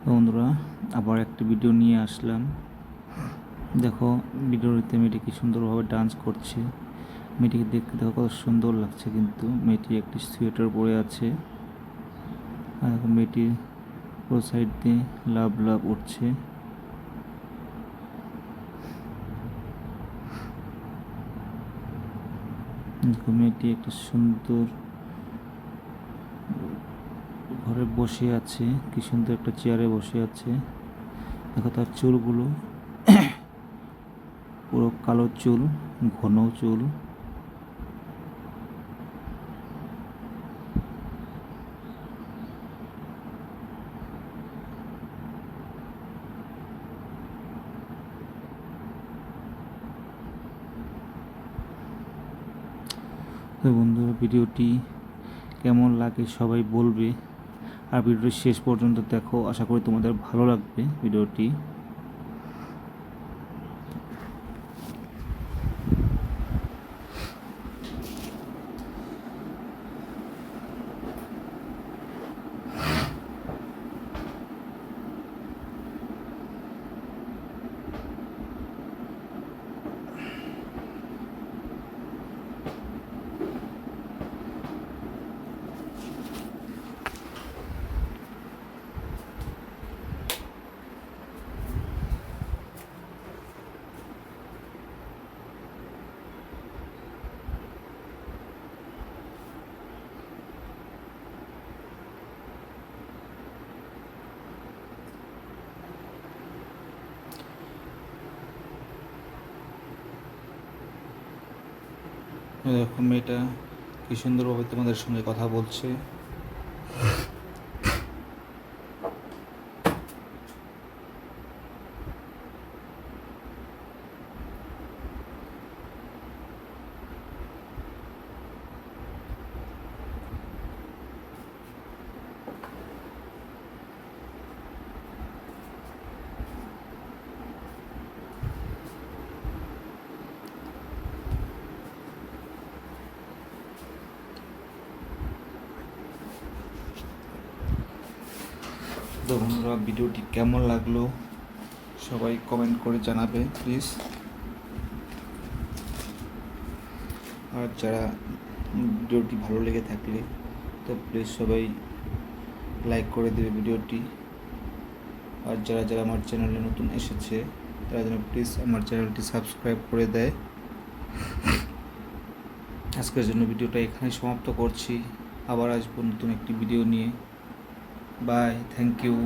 বন্ধুরা, আবার একটা ভিডিও নিয়ে আসলাম। দেখো, ভিডিওতে মেয়েটি কি সুন্দরভাবে ডান্স করছে। মেয়েটিকে দেখতে দেখো কত সুন্দর লাগছে, কিন্তু মেয়েটি একটি সোয়েটার পরে আছে। আর দেখো মেয়েটির পুরো সাইড দিয়ে লাভ লাভ উঠছে। দেখো মেয়েটি একটা সুন্দর ঘরে বসে আছে, কি সুন্দর একটা চেয়ারে বসে আছে। দেখো তার চুলগুলো পুরো কালো চুল, ঘন চুল। তো বন্ধুরা, ভিডিওটি কেমন লাগে সবাই বলবে, আর ভিডিওটি শেষ পর্যন্ত দেখো, আশা করি তোমাদের ভালো লাগবে ভিডিওটি। দেখো মেয়েটা কি সুন্দরভাবে তোমাদের সঙ্গে কথা বলছে। তো বন্ধুরা, ভিডিওটি কেমন লাগলো সবাই কমেন্ট করে জানাবে প্লিজ। আর যারা ভিডিওটি ভালো লেগে থাকলে তো প্লিজ সবাই লাইক করে দেবে ভিডিওটি। আর যারা যারা আমার চ্যানেলে নতুন এসেছে তারা যেন প্লিজ আমার চ্যানেলটি সাবস্ক্রাইব করে দেয়। আজকের জন্য ভিডিওটা এখানে সমাপ্ত করছি। আবার আসবো নতুন একটি ভিডিও নিয়ে। Bye, thank you.